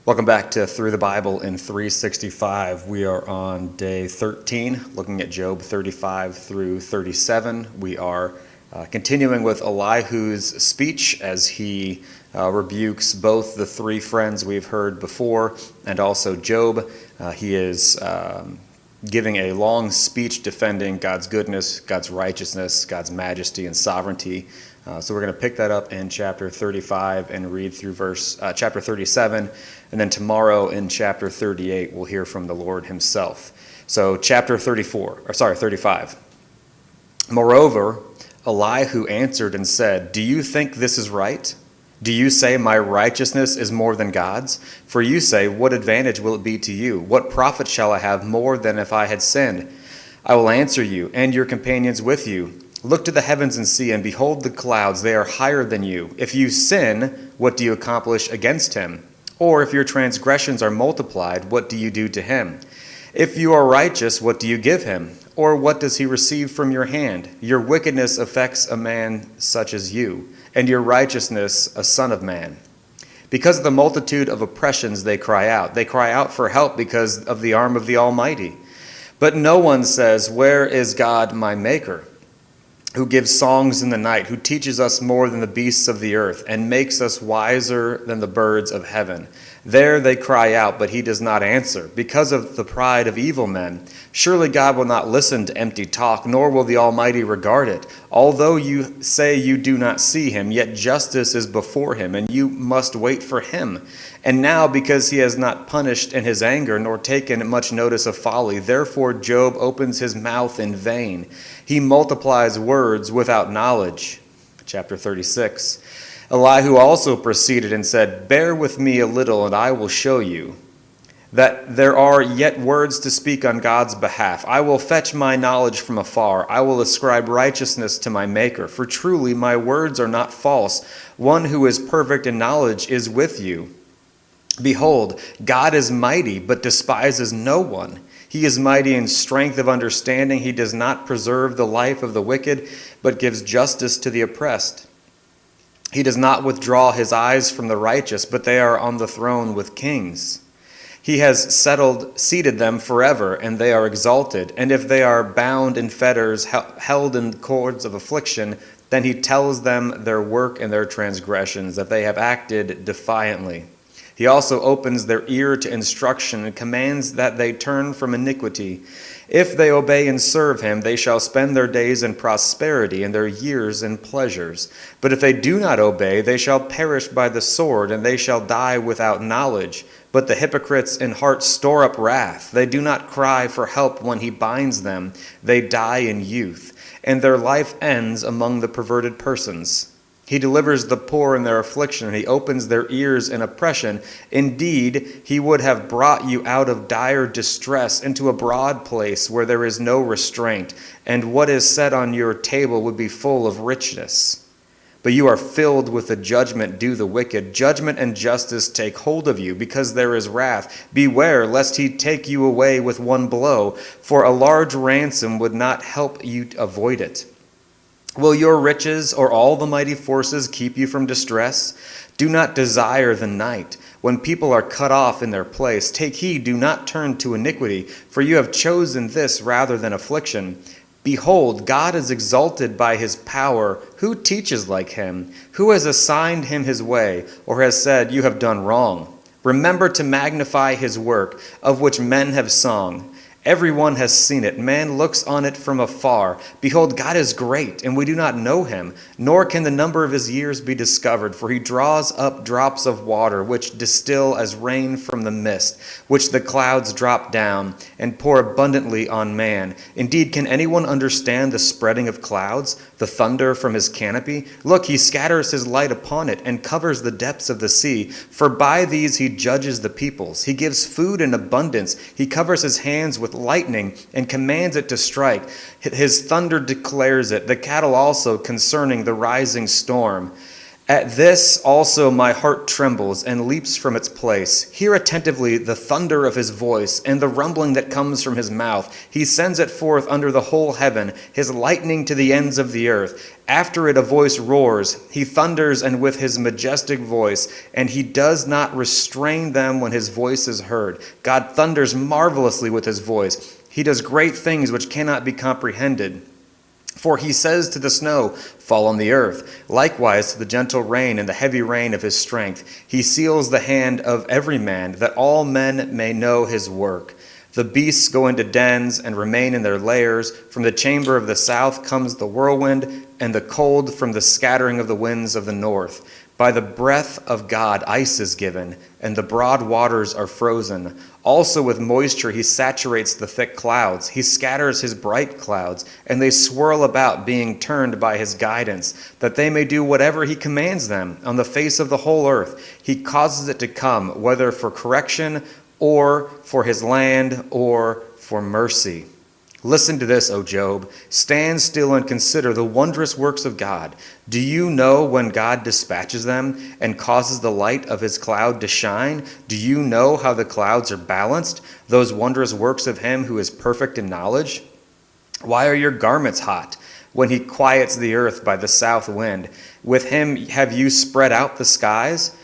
Welcome back to Through the Bible in 365. We are on day 13, looking at Job 35 through 37. We are continuing with Elihu's speech as he rebukes both the three friends we've heard before and also Job. He is giving a long speech defending God's goodness, God's righteousness, God's majesty and sovereignty. So we're going to pick that up in chapter 35 and read through chapter 37. And then tomorrow in chapter 38, we'll hear from the Lord himself. So chapter 35. Moreover, Elihu answered and said, "Do you think this is right? Do you say my righteousness is more than God's? For you say, what advantage will it be to you? What profit shall I have more than if I had sinned? I will answer you, and your companions with you. Look to the heavens and see, and behold the clouds, they are higher than you. If you sin, what do you accomplish against him? Or if your transgressions are multiplied, what do you do to him? If you are righteous, what do you give him? Or what does he receive from your hand? Your wickedness affects a man such as you, and your righteousness a son of man. Because of the multitude of oppressions they cry out. They cry out for help because of the arm of the Almighty. But no one says, where is God my Maker? Who gives songs in the night, who teaches us more than the beasts of the earth, and makes us wiser than the birds of heaven. There they cry out, but he does not answer, because of the pride of evil men. Surely God will not listen to empty talk, nor will the Almighty regard it. Although you say you do not see him, yet justice is before him, and you must wait for him. And now, because he has not punished in his anger, nor taken much notice of folly, therefore Job opens his mouth in vain. He multiplies words without knowledge." Chapter 36. Elihu also proceeded and said, "Bear with me a little, and I will show you that there are yet words to speak on God's behalf. I will fetch my knowledge from afar. I will ascribe righteousness to my Maker. For truly my words are not false. One who is perfect in knowledge is with you. Behold, God is mighty, but despises no one. He is mighty in strength of understanding. He does not preserve the life of the wicked, but gives justice to the oppressed. He does not withdraw his eyes from the righteous, but they are on the throne with kings. He has seated them forever, and they are exalted. And if they are bound in fetters, held in cords of affliction, then he tells them their work and their transgressions, that they have acted defiantly. He also opens their ear to instruction and commands that they turn from iniquity. If they obey and serve him, they shall spend their days in prosperity and their years in pleasures. But if they do not obey, they shall perish by the sword, and they shall die without knowledge. But the hypocrites in heart store up wrath. They do not cry for help when he binds them. They die in youth, and their life ends among the perverted persons. He delivers the poor in their affliction, and he opens their ears in oppression. Indeed, he would have brought you out of dire distress into a broad place where there is no restraint, and what is set on your table would be full of richness. But you are filled with the judgment due the wicked. Judgment and justice take hold of you, because there is wrath. Beware, lest he take you away with one blow, for a large ransom would not help you to avoid it. Will your riches or all the mighty forces keep you from distress? Do not desire the night, when people are cut off in their place. Take heed, do not turn to iniquity, for you have chosen this rather than affliction. Behold, God is exalted by his power. Who teaches like him? Who has assigned him his way, or has said, you have done wrong? Remember to magnify his work, of which men have sung. Everyone has seen it. Man looks on it from afar. Behold, God is great, and we do not know him, nor can the number of his years be discovered. For he draws up drops of water, which distill as rain from the mist, which the clouds drop down and pour abundantly on man. Indeed, can anyone understand the spreading of clouds, the thunder from his canopy? Look, he scatters his light upon it and covers the depths of the sea. For by these he judges the peoples. He gives food in abundance. He covers his hands with lightning and commands it to strike. His thunder declares it, the cattle also concerning the rising storm. At this also my heart trembles and leaps from its place. Hear attentively the thunder of his voice and the rumbling that comes from his mouth. He sends it forth under the whole heaven, his lightning to the ends of the earth. After it a voice roars. He thunders and with his majestic voice, and he does not restrain them when his voice is heard. God thunders marvelously with his voice. He does great things which cannot be comprehended. For he says to the snow, fall on the earth, likewise to the gentle rain and the heavy rain of his strength. He seals the hand of every man, that all men may know his work. The beasts go into dens and remain in their lairs. From the chamber of the south comes the whirlwind, and the cold from the scattering of the winds of the north. By the breath of God ice is given, and the broad waters are frozen. Also with moisture he saturates the thick clouds. He scatters his bright clouds, and they swirl about, being turned by his guidance, that they may do whatever he commands them on the face of the whole earth. He causes it to come, whether for correction, or for his land, or for mercy. Listen to this, O Job. Stand still and consider the wondrous works of God. Do you know when God dispatches them and causes the light of his cloud to shine? Do you know how the clouds are balanced, those wondrous works of him who is perfect in knowledge? Why are your garments hot when he quiets the earth by the south wind? With him have you spread out the skies,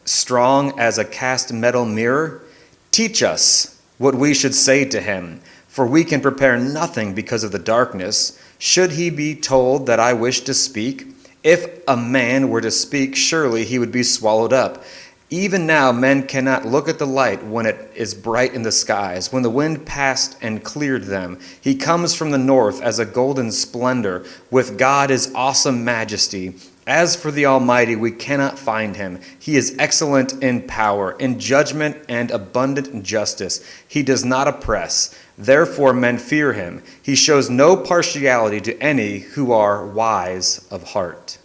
strong as a cast metal mirror? Teach us what we should say to him. For we can prepare nothing because of the darkness. Should he be told that I wish to speak? If a man were to speak, surely he would be swallowed up. Even now men cannot look at the light when it is bright in the skies, when the wind passed and cleared them. He comes from the north as a golden splendor, with God his awesome majesty. As for the Almighty, we cannot find him. He is excellent in power, in judgment and abundant in justice. He does not oppress. Therefore men fear him. He shows no partiality to any who are wise of heart.